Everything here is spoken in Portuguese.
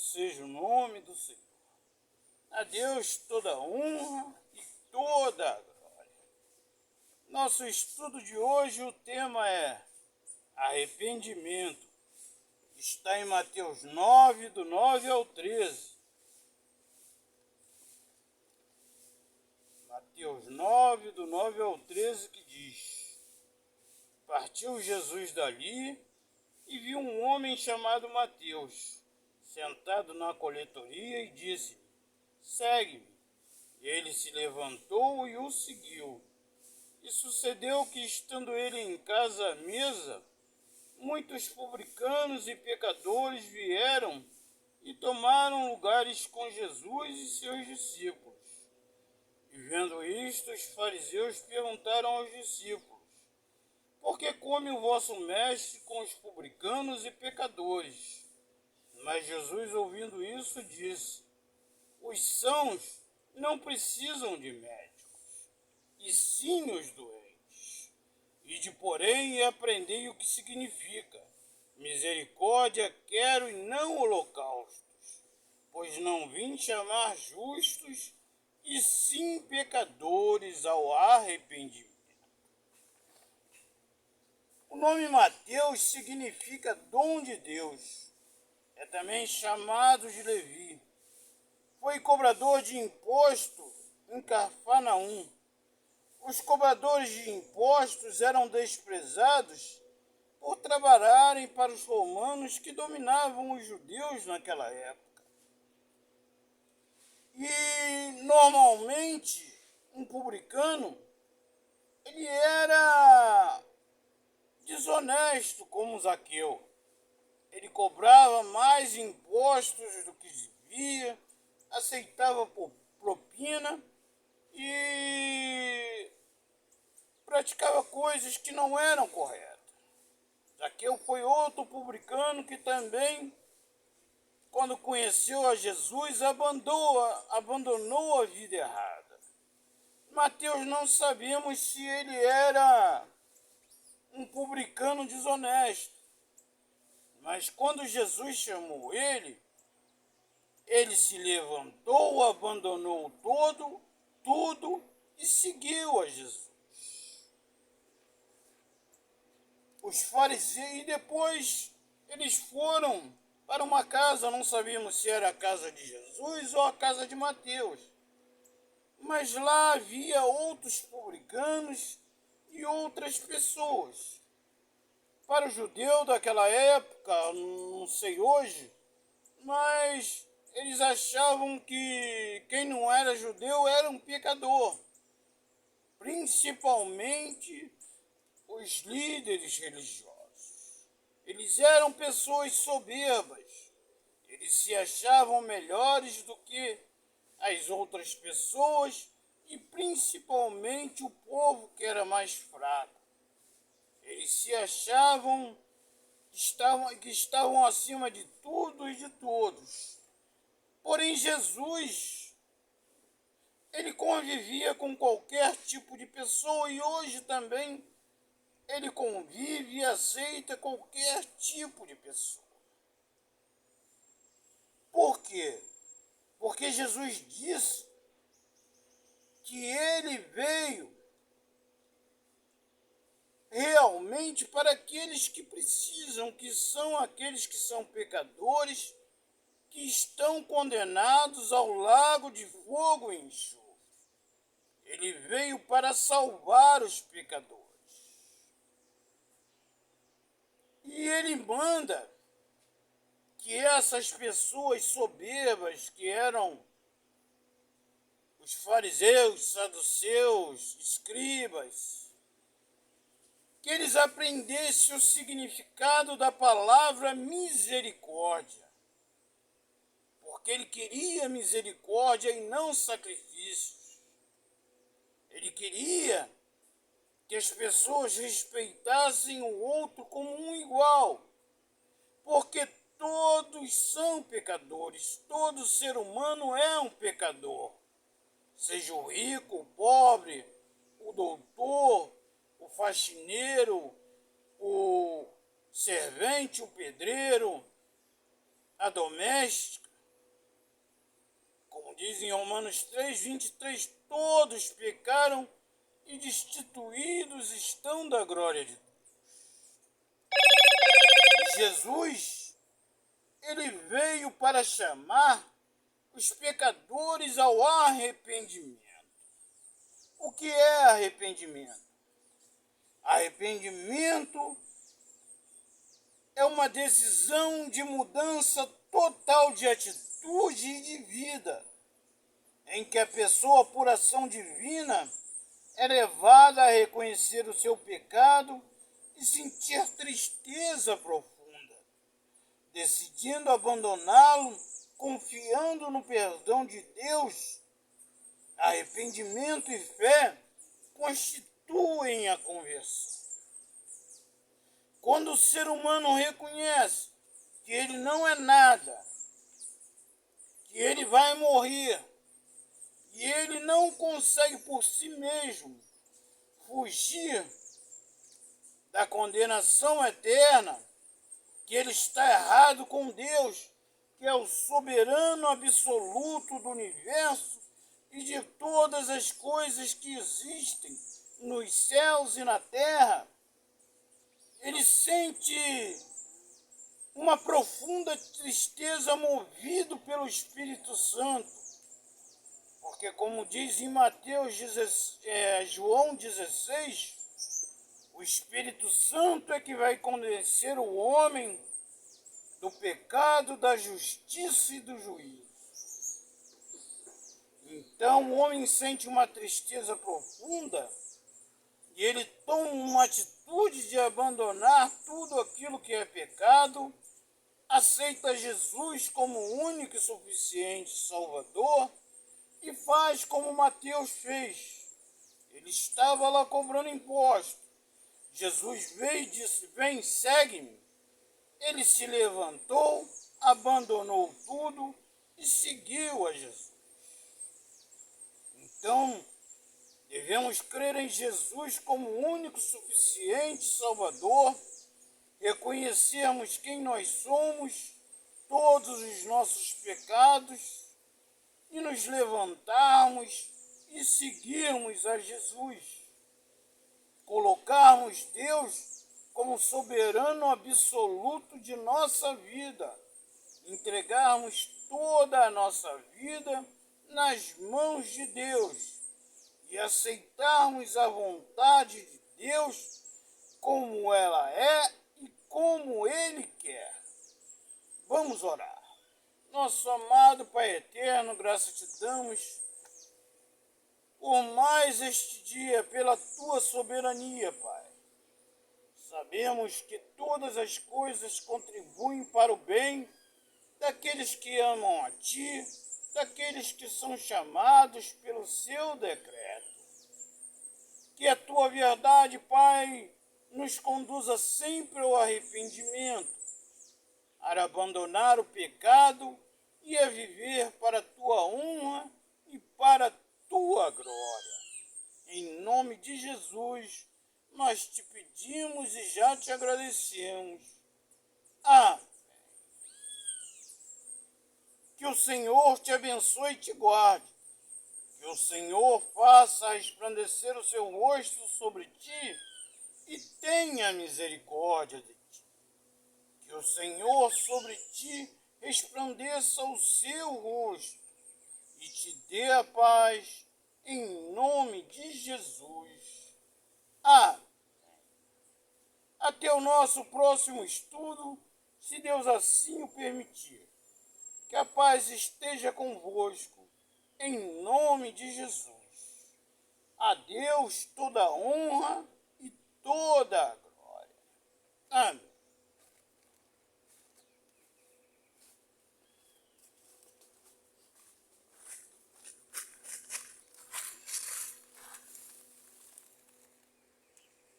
seja o nome do Senhor. A Deus toda honra e toda a glória. Nosso estudo de hoje, o tema é arrependimento. Está em Mateus 9, do 9 ao 13. Mateus 9, do 9 ao 13, que diz: Partiu Jesus dali e viu um homem chamado Mateus, sentado na coletoria, e disse: Segue-me. Ele se levantou e o seguiu. E sucedeu que, estando ele em casa à mesa, muitos publicanos e pecadores vieram e tomaram lugares com Jesus e seus discípulos. E vendo isto, os fariseus perguntaram aos discípulos: Por que come o vosso mestre com os publicanos e pecadores? Mas Jesus, ouvindo isso, disse: Os sãos não precisam de médicos, e sim os doentes. Ide, porém, e aprendei o que significa: misericórdia quero e não holocaustos, pois não vim chamar justos, e sim pecadores ao arrependimento. O nome Mateus significa dom de Deus. É também chamado de Levi. Foi cobrador de imposto em Cafarnaum. Os cobradores de impostos eram desprezados por trabalharem para os romanos que dominavam os judeus naquela época. E normalmente um publicano, ele era desonesto como Zaqueu. Ele cobrava mais impostos do que devia, aceitava propina e praticava coisas que não eram corretas. Zaqueu foi outro publicano que também, quando conheceu a Jesus, abandonou a vida errada. Mateus, não sabemos se ele era um publicano desonesto, mas quando Jesus chamou ele se levantou, abandonou tudo e seguiu a Jesus. Os fariseus, e depois eles foram para uma casa, não sabíamos se era a casa de Jesus ou a casa de Mateus, mas lá havia outros publicanos e outras pessoas. Para o judeu daquela época, não sei hoje, mas eles achavam que quem não era judeu era um pecador, principalmente os líderes religiosos. Eles eram pessoas soberbas, eles se achavam melhores do que as outras pessoas e principalmente o povo que era mais fraco. Eles se achavam que estavam acima de tudo e de todos. Porém, Jesus, ele convivia com qualquer tipo de pessoa e hoje também ele convive e aceita qualquer tipo de pessoa. Por quê? Porque Jesus disse que ele veio realmente para aqueles que precisam, que são aqueles que são pecadores, que estão condenados ao lago de fogo e enxofre. Ele veio para salvar os pecadores. E ele manda que essas pessoas soberbas, que eram os fariseus, saduceus, escribas, que eles aprendessem o significado da palavra misericórdia. Porque ele queria misericórdia e não sacrifícios. Ele queria que as pessoas respeitassem o outro como um igual. Porque todos são pecadores, todo ser humano é um pecador. Seja o rico, o pobre, o doutor, o faxineiro, o servente, o pedreiro, a doméstica. diz em Romanos 3:23, todos pecaram e destituídos estão da glória de Deus. Jesus, ele veio para chamar os pecadores ao arrependimento. O que é arrependimento? Arrependimento é uma decisão de mudança total de atitude e de vida, em que a pessoa, por ação divina, é levada a reconhecer o seu pecado e sentir tristeza profunda, decidindo abandoná-lo, confiando no perdão de Deus. Arrependimento e fé constituem a conversão. Quando o ser humano reconhece que ele não é nada, que ele vai morrer, e ele não consegue por si mesmo fugir da condenação eterna, que ele está errado com Deus, que é o soberano absoluto do universo e de todas as coisas que existem nos céus e na terra, ele sente uma profunda tristeza movido pelo Espírito Santo. Porque como diz em João 16, o Espírito Santo é que vai convencer o homem do pecado, da justiça e do juízo. Então o homem sente uma tristeza profunda e ele toma uma atitude de abandonar tudo aquilo que é pecado, aceita Jesus como o único e suficiente Salvador e faz como Mateus fez. Ele estava lá cobrando imposto. Jesus veio e disse, vem, segue-me. Ele se levantou, abandonou tudo e seguiu a Jesus. Então, devemos crer em Jesus como o único suficiente Salvador, reconhecermos quem nós somos, todos os nossos pecados, e nos levantarmos e seguirmos a Jesus. Colocarmos Deus como soberano absoluto de nossa vida, entregarmos toda a nossa vida nas mãos de Deus e aceitarmos a vontade de Deus como ela é e como Ele quer. Vamos orar. Nosso amado Pai eterno, graças te damos por mais este dia, pela tua soberania, Pai. Sabemos que todas as coisas contribuem para o bem daqueles que amam a Ti, daqueles que são chamados pelo Seu decreto. Que a Tua verdade, Pai, nos conduza sempre ao arrependimento, a abandonar o pecado e a viver para a Tua honra e para a Tua glória. Em nome de Jesus, nós te pedimos e já te agradecemos. Amém. Que o Senhor te abençoe e te guarde. Que o Senhor faça resplandecer o seu rosto sobre ti e tenha misericórdia de ti. Que o Senhor sobre ti resplandeça o seu rosto e te dê a paz, em nome de Jesus. Amém. Até o nosso próximo estudo, se Deus assim o permitir. Que a paz esteja convosco, em nome de Jesus. A Deus toda a honra e toda a glória. Amém.